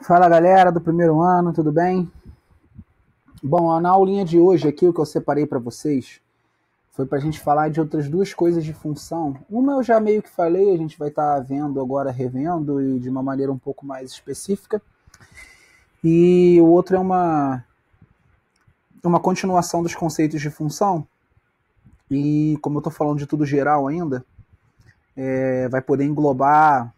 Fala galera do primeiro ano, tudo bem? Bom, na aulinha de hoje aqui o que eu separei para vocês foi para a gente falar de outras duas coisas de função. Uma eu já meio que falei, a gente vai estar vendo agora, revendo e de uma maneira um pouco mais específica. E o outro é uma continuação dos conceitos de função. E como eu estou falando de tudo geral ainda, vai poder englobar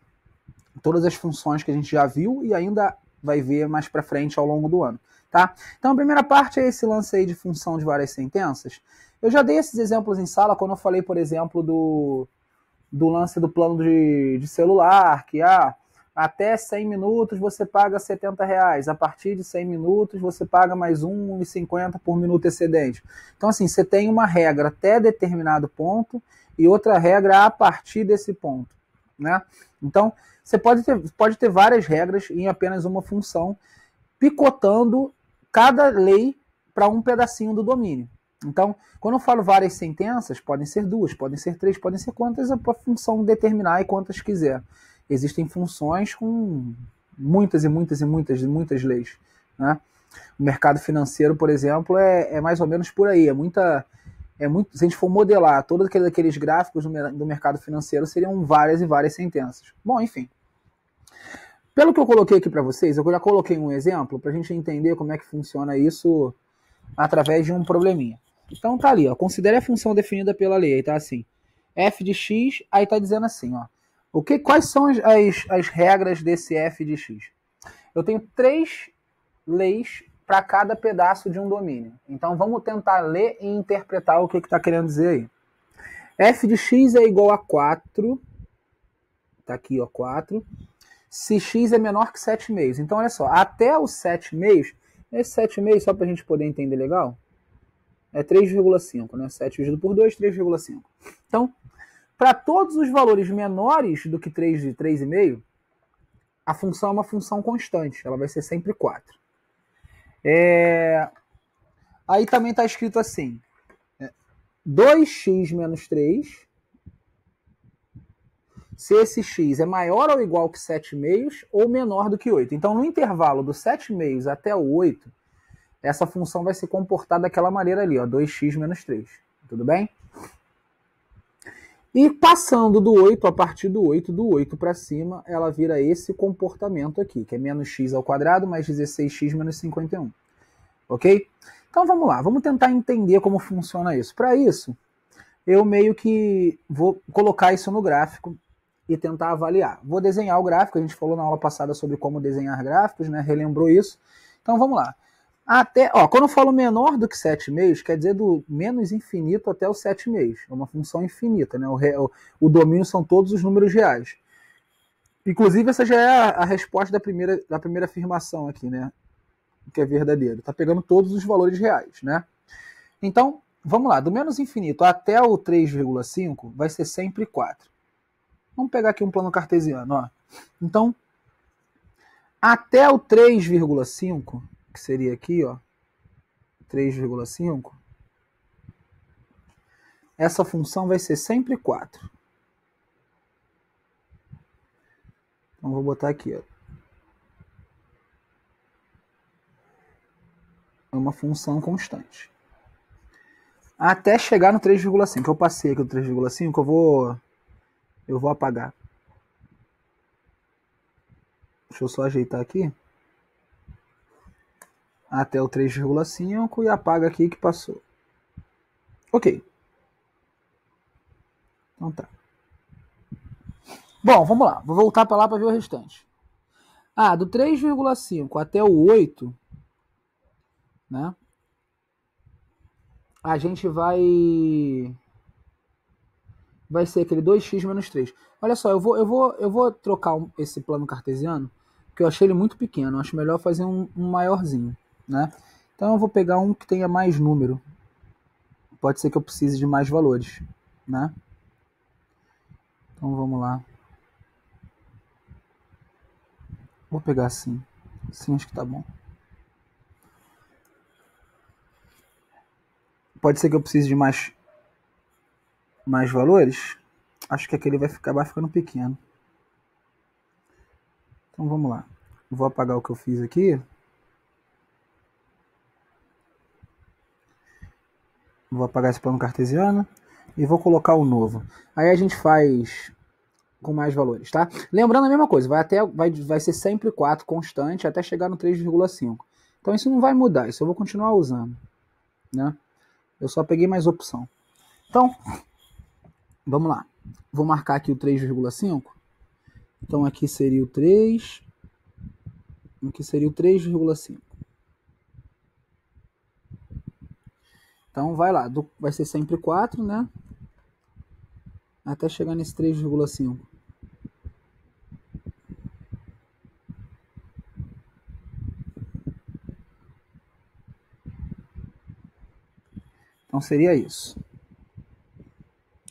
todas as funções que a gente já viu e ainda vai ver mais para frente ao longo do ano. Tá? Então a primeira parte é esse lance aí de função de várias sentenças. Eu já dei esses exemplos em sala quando eu falei, por exemplo, do lance do plano de celular, que até 100 minutos você paga R$70, a partir de 100 minutos você paga mais R$1,50 por minuto excedente. Então assim, você tem uma regra até determinado ponto e outra regra a partir desse ponto. Né? Então, você pode ter várias regras em apenas uma função, picotando cada lei para um pedacinho do domínio. Então, quando eu falo várias sentenças, podem ser duas, podem ser três, podem ser quantas a função determinar e quantas quiser. Existem funções com muitas e muitas e muitas e muitas leis. Né? O mercado financeiro, por exemplo, é mais ou menos por aí. Se a gente for modelar todos aqueles gráficos do mercado financeiro, seriam várias e várias sentenças. Bom, enfim. Pelo que eu coloquei aqui para vocês, eu já coloquei um exemplo para a gente entender como é que funciona isso através de um probleminha. Então tá ali, ó, considere a função definida pela lei, aí tá assim, f de x, aí tá dizendo assim, ó, quais são as regras desse f de x? Eu tenho 3 leis para cada pedaço de um domínio. Então vamos tentar ler e interpretar o que está querendo dizer aí. F de x é igual a 4, tá aqui, ó, 4, se x é menor que 7,5. Então, olha só, até os 7,5, esse 7,5, só para a gente poder entender legal, é 3,5, né? 7 dividido por 2, 3,5. Então, para todos os valores menores do que 3,5, a função é uma função constante, ela vai ser sempre 4. Aí também está escrito assim, 2x menos 3, se esse x é maior ou igual que 7,5 ou menor do que 8. Então, no intervalo do 7,5 até o 8, essa função vai se comportar daquela maneira ali, ó, 2x menos 3. Tudo bem? E passando do 8, a partir do 8 para cima, ela vira esse comportamento aqui, que é menos x ao quadrado mais 16x menos 51. Ok? Então, vamos lá. Vamos tentar entender como funciona isso. Para isso, eu meio que vou colocar isso no gráfico e tentar avaliar. Vou desenhar o gráfico, a gente falou na aula passada sobre como desenhar gráficos, né? Relembrou isso. Então vamos lá. Quando eu falo menor do que 7,5, quer dizer do menos infinito até o 7,5. É uma função infinita, né? O domínio são todos os números reais. Inclusive, essa já é a resposta da primeira afirmação aqui, né? Que é verdadeiro. Está pegando todos os valores reais, né? Então, vamos lá. Do menos infinito até o 3,5 vai ser sempre 4. Vamos pegar aqui um plano cartesiano. Ó. Então, até o 3,5, que seria aqui, ó, 3,5, essa função vai ser sempre 4. Então, vou botar aqui. Ó. É uma função constante. Até chegar no 3,5. Eu passei aqui do 3,5, eu vou apagar. Deixa eu só ajeitar aqui. Até o 3,5 e apaga aqui que passou. Ok. Então tá. Bom, vamos lá. Vou voltar para lá para ver o restante. Do 3,5 até o 8, né? A gente vai ser aquele 2x menos 3. Olha só, eu vou trocar esse plano cartesiano, porque eu achei ele muito pequeno. Eu acho melhor fazer um maiorzinho, né? Então eu vou pegar um que tenha mais número. Pode ser que eu precise de mais valores, né? Então vamos lá. Vou pegar assim. Assim acho que tá bom. Pode ser que eu precise de mais valores. Acho que aquele vai acabar ficando pequeno. Então vamos lá. Vou apagar o que eu fiz aqui. Vou apagar esse plano cartesiano e vou colocar o novo. Aí a gente faz com mais valores, tá? Lembrando a mesma coisa, vai ser sempre 4 constante até chegar no 3,5. Então isso não vai mudar, isso eu vou continuar usando, né? Eu só peguei mais opção. Então, vamos lá. Vou marcar aqui o 3,5. Então aqui seria o 3. Aqui seria o 3,5. Então vai lá, vai ser sempre 4, né? Até chegar nesse 3,5. Então seria isso.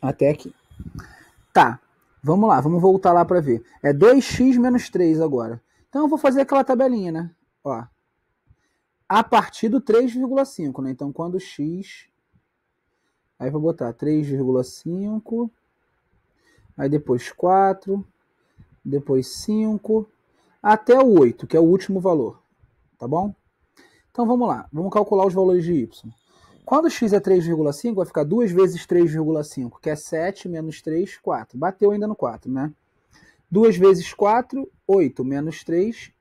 Até aqui. Tá, vamos lá, vamos voltar lá para ver. É 2x menos 3 agora. Então eu vou fazer aquela tabelinha, né? Ó, a partir do 3,5, né? Então quando x... Aí eu vou botar 3,5, aí depois 4, depois 5, até o 8, que é o último valor, tá bom? Então vamos lá, vamos calcular os valores de y. Quando x é 3,5, vai ficar 2 vezes 3,5, que é 7, menos 3, 4. Bateu ainda no 4, né? 2 vezes 4, 8, menos 3,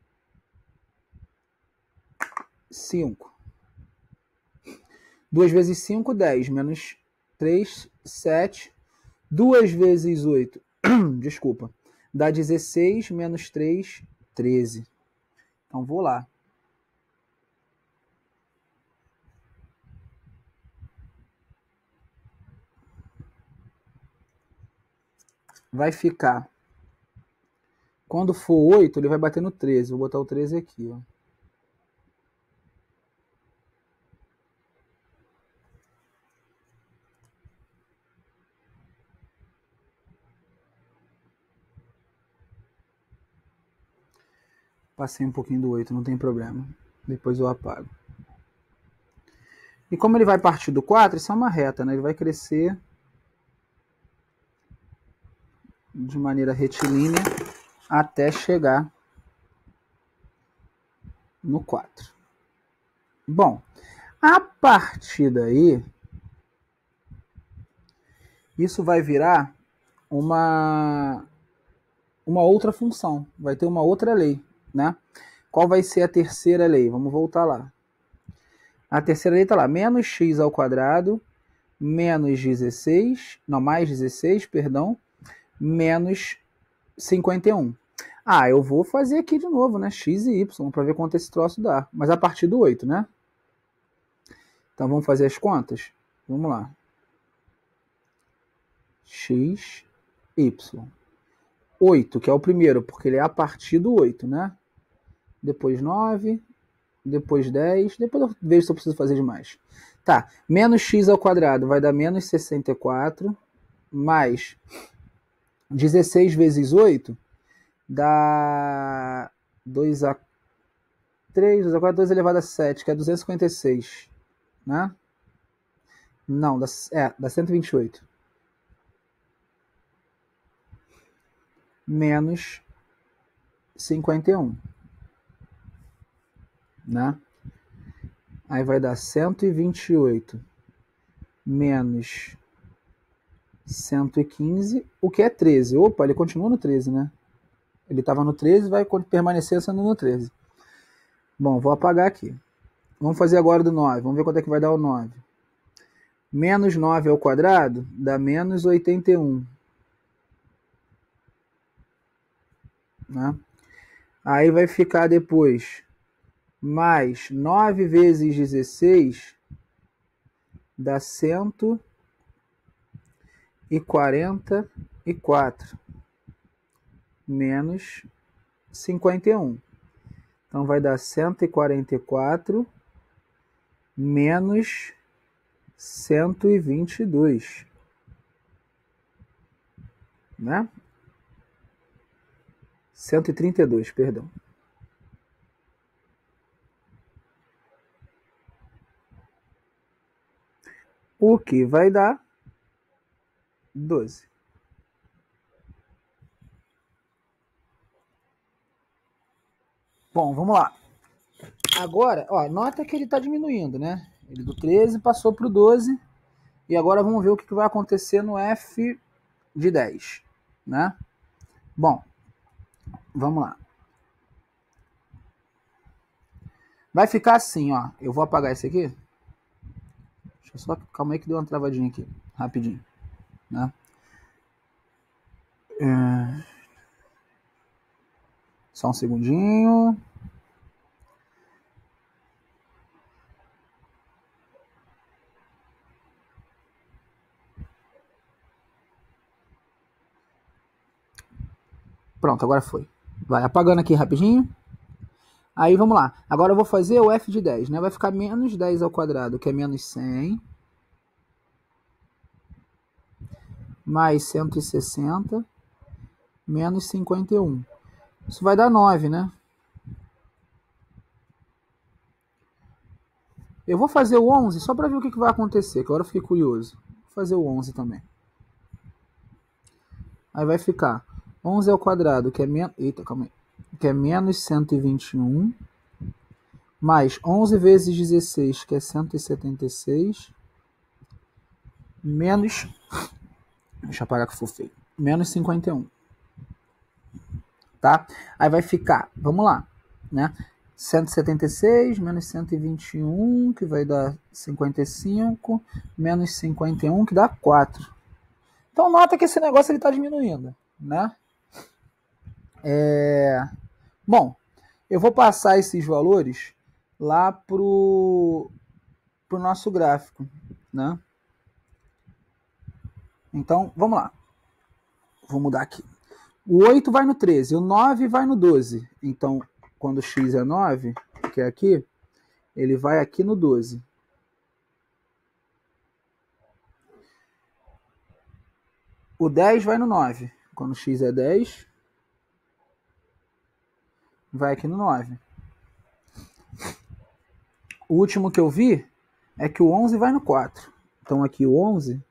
5. 2 vezes 5, 10, menos 3, 7. 2 vezes 8, desculpa, dá 16, menos 3, 13. Então vou lá. Vai ficar, quando for 8, ele vai bater no 13. Vou botar o 13 aqui, ó. Passei um pouquinho do 8, não tem problema. Depois eu apago. E como ele vai partir do 4, isso é uma reta, né? Ele vai crescer de maneira retilínea até chegar no 4. Bom, a partir daí, isso vai virar uma outra função. Vai ter uma outra lei, né? Qual vai ser a terceira lei? Vamos voltar lá. A terceira lei está lá, menos x ao quadrado, menos 16, não, mais 16, perdão, menos 51. Ah, eu vou fazer aqui de novo, né? X e y, para ver quanto esse troço dá. Mas a partir do 8, né? Então vamos fazer as contas? Vamos lá. X, y. 8, que é o primeiro, porque ele é a partir do 8, né? Depois 9, depois 10, depois eu vejo se eu preciso fazer de mais. Tá, menos x ao quadrado vai dar menos 64, mais 16 vezes 8 dá 2 a 3, 2 a 4, 2 elevado a 7, que é 256, né? Não, dá 128. Menos 51, né? Aí vai dar 128 menos 115, o que é 13. Opa, ele continua no 13, né? Ele estava no 13 e vai permanecer sendo no 13. Bom, vou apagar aqui. Vamos fazer agora do 9. Vamos ver quanto é que vai dar o 9. Menos 9 ao quadrado dá menos 81. Né? Aí vai ficar depois mais 9 vezes 16 dá 144 menos 51. Então vai dar 144 menos 122. Né? 132, perdão. O que vai dar 12. Bom, vamos lá. Agora, ó, nota que ele está diminuindo, né? Ele do 13 passou para o 12. E agora vamos ver o que vai acontecer no f de 10, né? Bom, vamos lá. Vai ficar assim, ó. Eu vou apagar esse aqui. Deixa eu só... Calma aí que deu uma travadinha aqui. Rapidinho, né? Só um segundinho. Pronto, agora foi. Vai apagando aqui rapidinho. Aí vamos lá. Agora eu vou fazer o f de 10, né? Vai ficar menos 10 ao quadrado, que é menos 100. Mais 160. Menos 51. Isso vai dar 9, né? Eu vou fazer o 11 só para ver o que vai acontecer, que agora eu fiquei curioso. Vou fazer o 11 também. Aí vai ficar 11 ao quadrado, que é menos... Eita, calma aí. Que é menos 121. Mais 11 vezes 16, que é 176. Menos... Deixa eu apagar que for feio. Menos 51. Tá? Aí vai ficar... Vamos lá, né? 176 menos 121, que vai dar 55, menos 51, que dá 4. Então nota que esse negócio está diminuindo, né? Bom, eu vou passar esses valores lá pro nosso gráfico, né? Então, vamos lá. Vou mudar aqui. O 8 vai no 13, o 9 vai no 12. Então, quando x é 9, que é aqui, ele vai aqui no 12. O 10 vai no 9. Quando x é 10, vai aqui no 9. O último que eu vi é que o 11 vai no 4. Então, aqui o 11,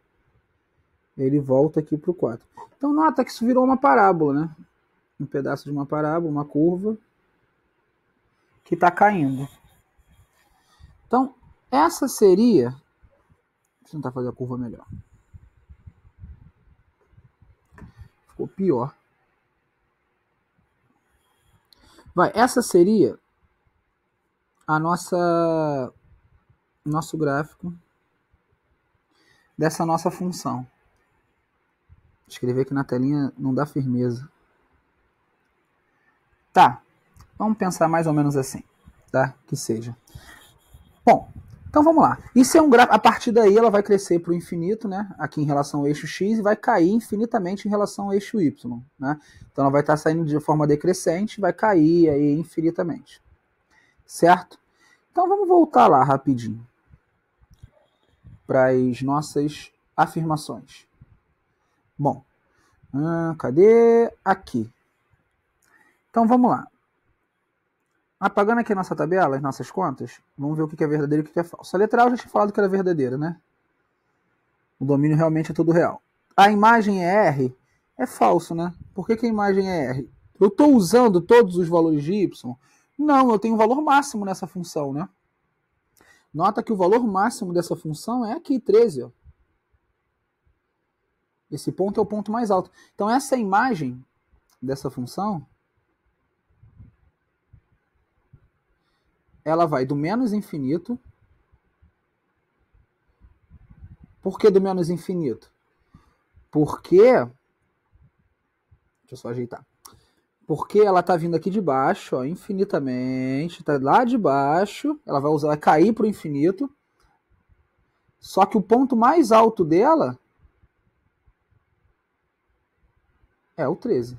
ele volta aqui para o 4. Então, nota que isso virou uma parábola, né? Um pedaço de uma parábola, uma curva, que está caindo. Então, essa seria... Deixa eu tentar fazer a curva melhor. Ficou pior. Essa seria a nosso gráfico dessa nossa função. Escrever aqui na telinha não dá firmeza. Tá, vamos pensar mais ou menos assim, tá? Que seja. Bom, então vamos lá. Isso é um gráfico, a partir daí ela vai crescer para o infinito, né? Aqui em relação ao eixo x, e vai cair infinitamente em relação ao eixo y, né? Então ela vai estar saindo de forma decrescente, vai cair aí infinitamente. Certo? Então vamos voltar lá rapidinho para as nossas afirmações. Bom, cadê? Aqui. Então vamos lá. Apagando aqui a nossa tabela, as nossas contas, vamos ver o que é verdadeiro e o que é falso. A letra A eu já tinha falado que era verdadeira, né? O domínio realmente é tudo real. A imagem é R, é falso, né? Por que a imagem é R? Eu estou usando todos os valores de Y? Não, eu tenho um valor máximo nessa função, né? Nota que o valor máximo dessa função é aqui, 13, ó. Esse ponto é o ponto mais alto. Então essa imagem dessa função, ela vai do menos infinito. Por que do menos infinito? Porque... Deixa eu só ajeitar. Porque ela está vindo aqui de baixo, ó, infinitamente. Está lá de baixo. Ela vai cair para o infinito. Só que o ponto mais alto dela é o 13.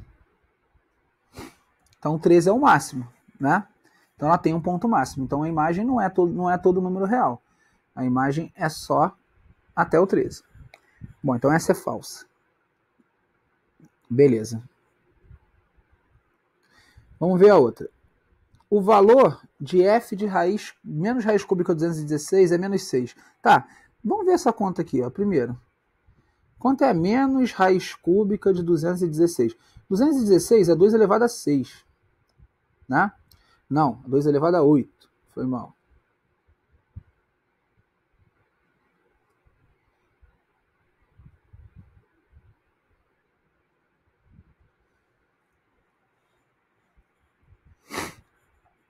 Então o 13 é o máximo, né? Então ela tem um ponto máximo. Então a imagem não é todo número real. A imagem é só até o 13. Bom, então essa é falsa. Beleza. Vamos ver a outra. O valor de f de raiz, menos raiz cúbica de 216 é menos 6. Tá, vamos ver essa conta aqui, ó, primeiro. Quanto é menos raiz cúbica de 216? 216 é 2 elevado a 6, né? Não, 2 elevado a 8. Foi mal.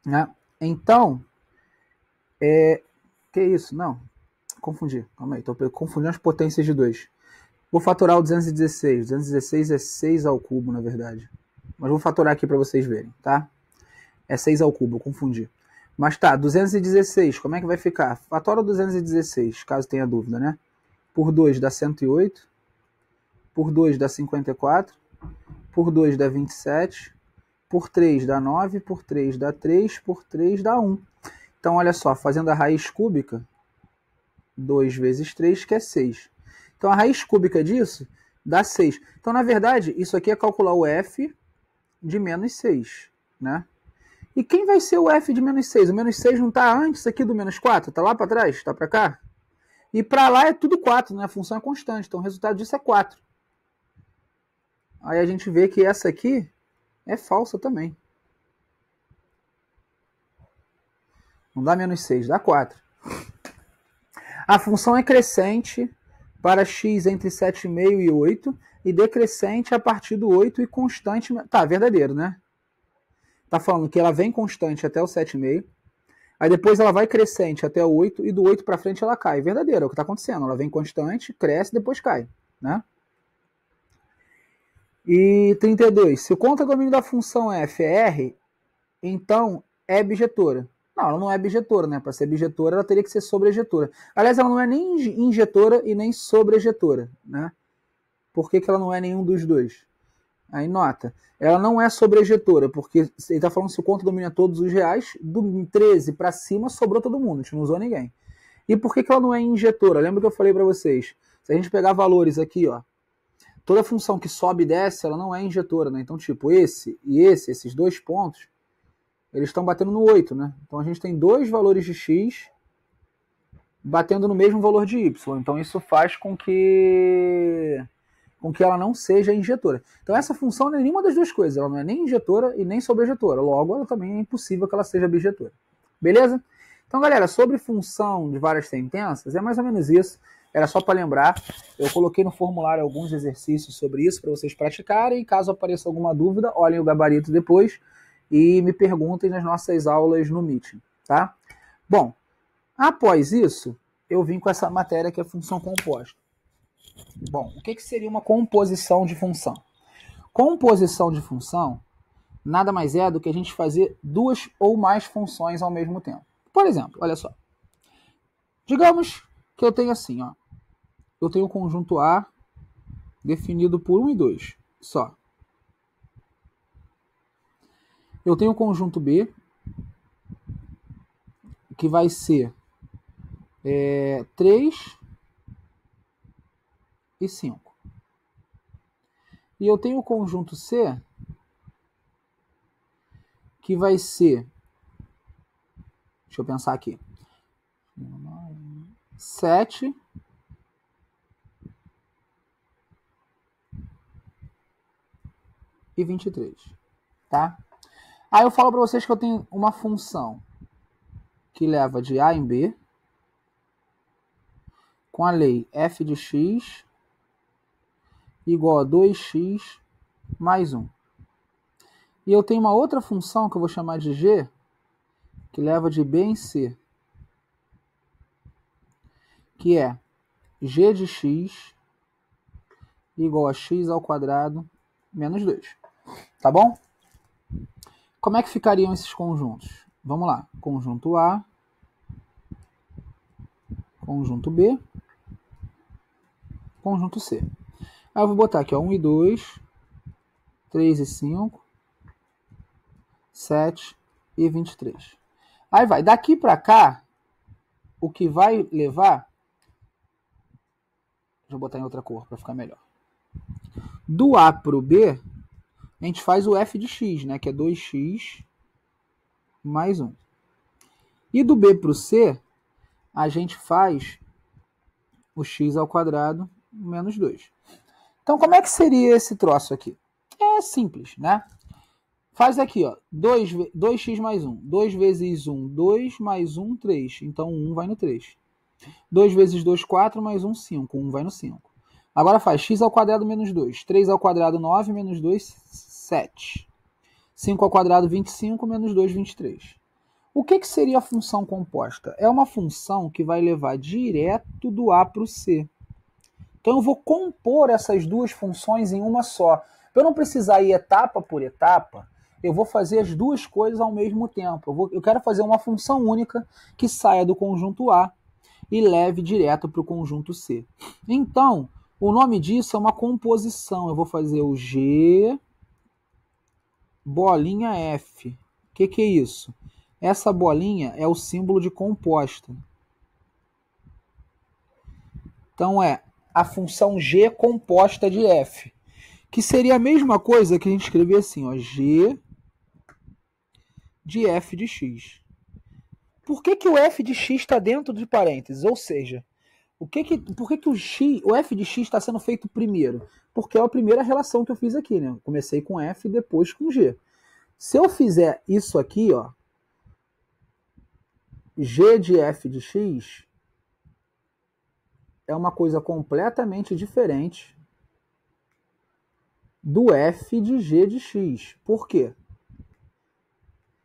Né? Então, que isso? Não, confundi. Calma aí, tô confundindo as potências de 2. Vou fatorar o 216. 216 é 6 ao cubo, na verdade. Mas vou fatorar aqui para vocês verem, tá? É 6 ao cubo, eu confundi. Mas tá, 216, como é que vai ficar? Fatora 216, caso tenha dúvida, né? Por 2 dá 108. Por 2 dá 54. Por 2 dá 27. Por 3 dá 9. Por 3 dá 3. Por 3 dá 1. Então, olha só, fazendo a raiz cúbica, 2 vezes 3, que é 6. Então, a raiz cúbica disso dá 6. Então, na verdade, isso aqui é calcular o f de menos 6, né? E quem vai ser o f de menos 6? O menos 6 não está antes aqui do menos 4? Está lá para trás? Está para cá? E para lá é tudo 4, né? A função é constante. Então, o resultado disso é 4. Aí a gente vê que essa aqui é falsa também. Não dá menos 6, dá 4. A função é crescente para x entre 7,5 e 8 e decrescente a partir do 8 e constante... Tá, verdadeiro, né? Tá falando que ela vem constante até o 7,5, aí depois ela vai crescente até o 8 e do 8 para frente ela cai. Verdadeiro, é o que está acontecendo. Ela vem constante, cresce e depois cai, né? E 32. Se o contradomínio da função f é R, então é bijetora. Não, ela não é bijetora, né? Para ser bijetora, ela teria que ser sobrejetora. Aliás, ela não é nem injetora e nem sobrejetora, né? Por que ela não é nenhum dos dois? Aí nota, ela não é sobrejetora, porque ele está falando se o conto domina todos os reais, do 13 para cima sobrou todo mundo, a gente não usou ninguém. E por que ela não é injetora? Lembra que eu falei para vocês? Se a gente pegar valores aqui, ó, toda função que sobe e desce, ela não é injetora, né? Então, tipo, esse e esses dois pontos, eles estão batendo no 8, né? Então a gente tem dois valores de x batendo no mesmo valor de y. Então isso faz com que ela não seja injetora. Então essa função não é nenhuma das duas coisas. Ela não é nem injetora e nem sobrejetora. Logo, ela também é impossível que ela seja bijetora. Beleza? Então, galera, sobre função de várias sentenças, é mais ou menos isso. Era só para lembrar. Eu coloquei no formulário alguns exercícios sobre isso para vocês praticarem. Caso apareça alguma dúvida, olhem o gabarito depois e me perguntem nas nossas aulas no Meeting, tá? Bom, após isso, eu vim com essa matéria que é função composta. Bom, o que seria uma composição de função? Composição de função nada mais é do que a gente fazer duas ou mais funções ao mesmo tempo. Por exemplo, olha só. Digamos que eu tenho assim, ó. Eu tenho o conjunto A definido por 1 e 2, só. Eu tenho o conjunto B, que vai ser 3 e 5. E eu tenho o conjunto C, que vai ser, deixa eu pensar aqui, 7 e 23, tá? Aí eu falo para vocês que eu tenho uma função que leva de A em B, com a lei f de x igual a 2x mais 1. E eu tenho uma outra função que eu vou chamar de g, que leva de B em C, que é g de x igual a x ao quadrado menos 2. Tá bom? Como é que ficariam esses conjuntos? Vamos lá. Conjunto A, conjunto B, conjunto C. Aí eu vou botar aqui, ó, 1 e 2, 3 e 5, 7 e 23. Aí vai. Daqui para cá, o que vai levar... Deixa eu botar em outra cor para ficar melhor. Do A para o B, a gente faz o f de x, né, que é 2x mais 1. E do B para o C, a gente faz o x ao quadrado menos 2. Então, como é que seria esse troço aqui? É simples, né? Faz aqui, ó, 2x mais 1. 2 vezes 1, 2, mais 1, 3. Então 1 vai no 3. 2 vezes 2, 4, mais 1, 5. 1 vai no 5. Agora faz x ao quadrado menos 2. 3 ao quadrado, 9, menos 2, 7. 5 ao quadrado, 25, menos 2, 23. O que seria a função composta? É uma função que vai levar direto do A para o C. Então eu vou compor essas duas funções em uma só. Para eu não precisar ir etapa por etapa, eu vou fazer as duas coisas ao mesmo tempo. Eu quero fazer uma função única que saia do conjunto A e leve direto para o conjunto C. Então, o nome disso é uma composição. Eu vou fazer o G bolinha F. O que é isso? Essa bolinha é o símbolo de composta. Então é a função G composta de F, que seria a mesma coisa que a gente escrever assim, ó, G de F de X. Por que o F de X está dentro de parênteses? Ou seja, por que o F de X está sendo feito primeiro? Porque é a primeira relação que eu fiz aqui, né? Comecei com F e depois com G. Se eu fizer isso aqui, ó, G de F de X é uma coisa completamente diferente do F de G de X. Por quê?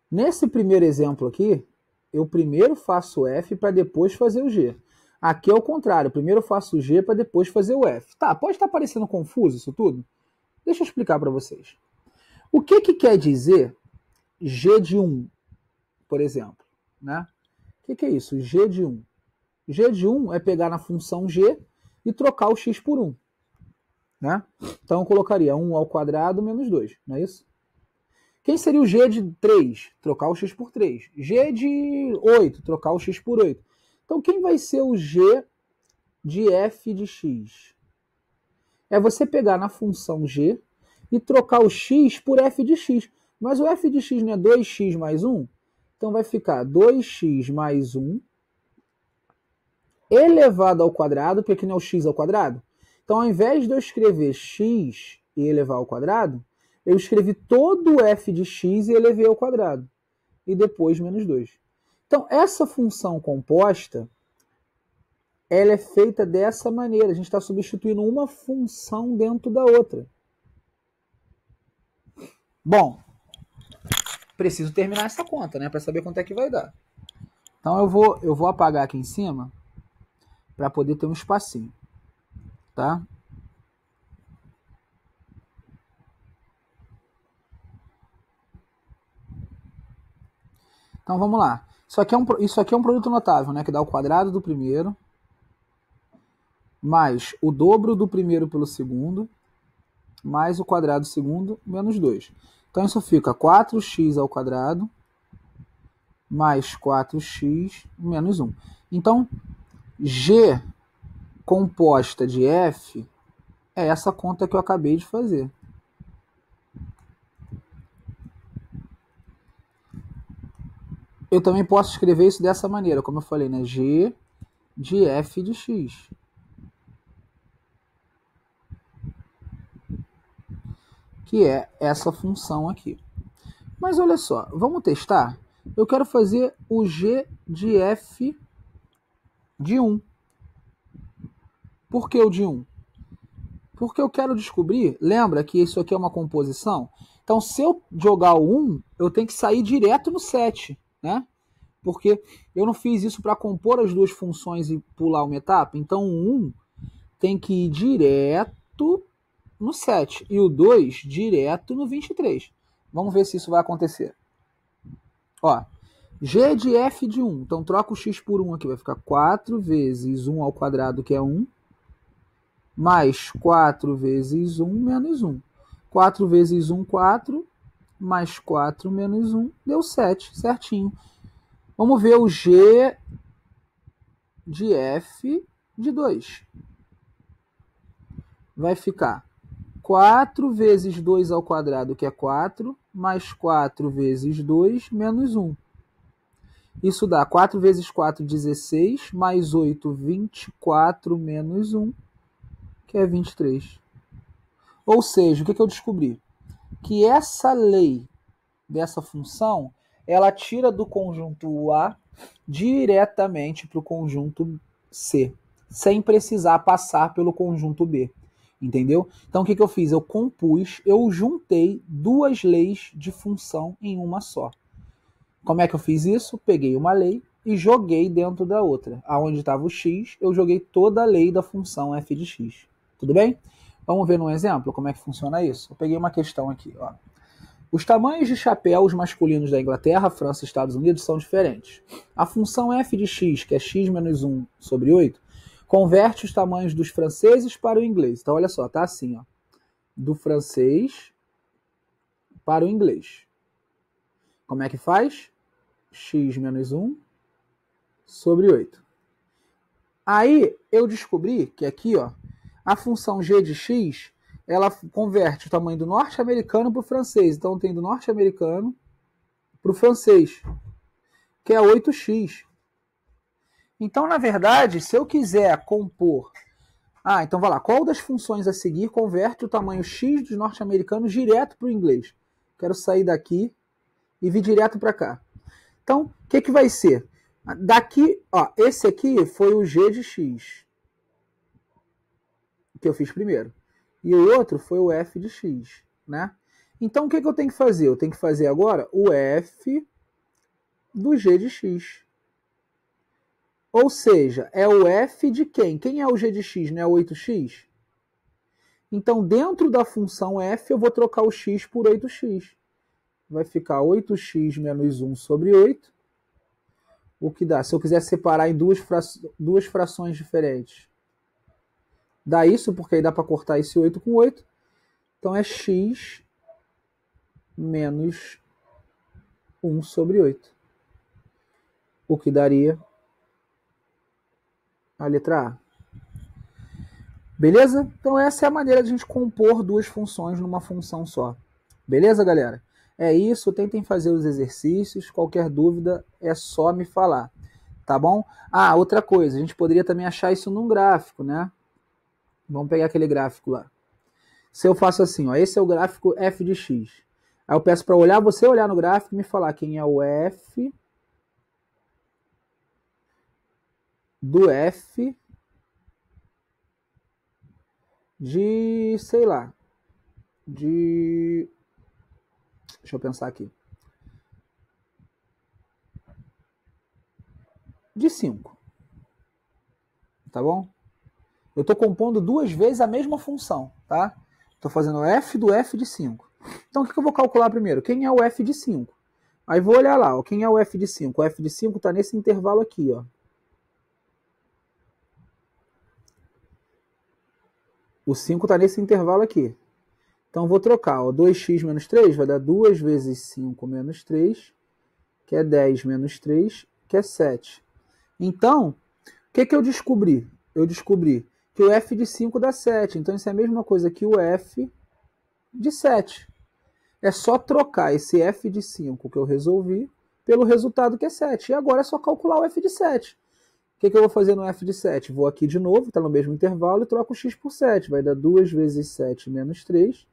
Nesse primeiro exemplo aqui, eu primeiro faço o F para depois fazer o G. Aqui é o contrário, primeiro eu faço o G para depois fazer o F. Tá, pode estar parecendo confuso isso tudo? Deixa eu explicar para vocês. O que quer dizer G de 1, por exemplo? Né? O que é isso? G de 1. G de 1 é pegar na função G e trocar o x por 1. Né? Então eu colocaria 1 ao quadrado menos 2, não é isso? Quem seria o G de 3? Trocar o x por 3. G de 8, trocar o x por 8. Então quem vai ser o G de f de x? É você pegar na função G e trocar o x por f de x. Mas o f de x não é 2x mais 1? Então vai ficar 2x mais 1 elevado ao quadrado, porque aqui não é o x ao quadrado. Então, ao invés de eu escrever x e elevar ao quadrado, eu escrevi todo o f de x e elevei ao quadrado. E depois menos 2. Então, essa função composta, ela é feita dessa maneira. A gente está substituindo uma função dentro da outra. Bom, preciso terminar essa conta, né? Para saber quanto é que vai dar. Então, eu vou apagar aqui em cima para poder ter um espacinho. Tá? Então vamos lá. Isso aqui é um produto notável, né? Que dá o quadrado do primeiro mais o dobro do primeiro pelo segundo mais o quadrado do segundo menos 2. Então isso fica 4x ao quadrado mais 4x menos 1. Então G composta de F é essa conta que eu acabei de fazer. Eu também posso escrever isso dessa maneira, como eu falei, né? G de f de x. Que é essa função aqui. Mas olha só, vamos testar? Eu quero fazer o g de f de 1. Por que o de 1? Porque eu quero descobrir, lembra que isso aqui é uma composição? Então, se eu jogar o 1, eu tenho que sair direto no 7, né? Porque eu não fiz isso para compor as duas funções e pular uma etapa. Então, o 1 tem que ir direto no 7 e o 2 direto no 23. Vamos ver se isso vai acontecer. Ó, G de f de 1. Então, troca o x por 1 aqui. Vai ficar 4 vezes 1 ao quadrado, que é 1, mais 4 vezes 1 menos 1. 4 vezes 1, 4, mais 4 menos 1, deu 7, certinho. Vamos ver o G de f de 2. Vai ficar 4 vezes 2 ao quadrado, que é 4, mais 4 vezes 2, menos 1. Isso dá 4 vezes 4, 16, mais 8, 24, menos 1, que é 23. Ou seja, o que eu descobri? Que essa lei dessa função, ela tira do conjunto A diretamente para o conjunto C, sem precisar passar pelo conjunto B. Entendeu? Então o que eu fiz? Eu juntei duas leis de função em uma só. Como é que eu fiz isso? Peguei uma lei e joguei dentro da outra. Aonde estava o x, eu joguei toda a lei da função f de x. Tudo bem? Vamos ver num exemplo como é que funciona isso? Eu peguei uma questão aqui. Ó. Os tamanhos de chapéus masculinos da Inglaterra, França e Estados Unidos são diferentes. A função f de x, que é x menos 1 sobre 8, converte os tamanhos dos franceses para o inglês. Então, olha só, tá assim, ó. Do francês para o inglês. Como é que faz? X menos 1 sobre 8. Aí, eu descobri que aqui, ó, a função g de x, ela converte o tamanho do norte-americano para o francês. Então, tem do norte-americano para o francês, que é 8x. Então, na verdade, se eu quiser compor... então vai lá. Qual das funções a seguir converte o tamanho x dos norte-americanos direto para o inglês? Quero sair daqui e vir direto para cá. Então, o que vai ser? Daqui, ó, esse aqui foi o g de x, que eu fiz primeiro. E o outro foi o f de x, né? Então, o que eu tenho que fazer? Eu tenho que fazer agora o f do g de x. Ou seja, é o f de quem? Quem é o g de x, né? 8x? Então, dentro da função f, eu vou trocar o x por 8x. Vai ficar 8x menos 1 sobre 8. O que dá? Se eu quiser separar em duas frações diferentes. Dá isso, porque aí dá para cortar esse 8 com 8. Então, é x menos 1 sobre 8. O que daria a letra A. Beleza? Então essa é a maneira de a gente compor duas funções numa função só. Beleza, galera? É isso, tentem fazer os exercícios. Qualquer dúvida é só me falar. Tá bom? Outra coisa, a gente poderia também achar isso num gráfico, né? Vamos pegar aquele gráfico lá. Se eu faço assim, ó, esse é o gráfico f de x. Aí eu peço para você olhar no gráfico e me falar quem é o f do f de, sei lá, deixa eu pensar aqui. De 5. Tá bom? Eu estou compondo duas vezes a mesma função, tá? Estou fazendo f do f de 5. Então, o que eu vou calcular primeiro? Quem é o f de 5? Aí vou olhar lá, ó, quem é o f de 5? O f de 5 está nesse intervalo aqui, ó. O 5 está nesse intervalo aqui. Então, vou trocar. Ó, 2x menos 3 vai dar 2 vezes 5 menos 3, que é 10 menos 3, que é 7. Então, o que eu descobri? Eu descobri que o f de 5 dá 7. Então, isso é a mesma coisa que o f de 7. É só trocar esse f de 5 que eu resolvi pelo resultado que é 7. E agora é só calcular o f de 7. O que eu vou fazer no f de 7? Vou aqui de novo, está no mesmo intervalo, e troco o x por 7. Vai dar 2 vezes 7 menos 3,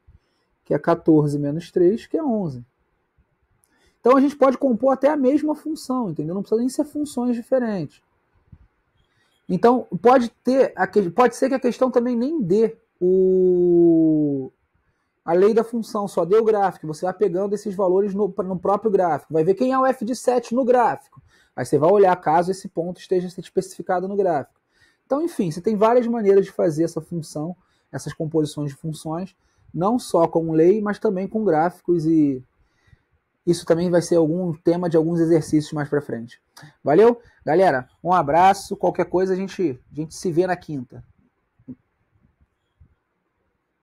que é 14 menos 3, que é 11. Então a gente pode compor até a mesma função, entendeu? Não precisa nem ser funções diferentes. Então pode ser que a questão também nem dê a lei da função, só dê o gráfico. Você vai pegando esses valores no próprio gráfico. Vai ver quem é o f de 7 no gráfico. Aí você vai olhar caso esse ponto esteja especificado no gráfico. Então, enfim, você tem várias maneiras de fazer essa função, essas composições de funções, não só com lei, mas também com gráficos, e isso também vai ser algum tema de alguns exercícios mais para frente. Valeu? Galera, um abraço. Qualquer coisa a gente se vê na quinta.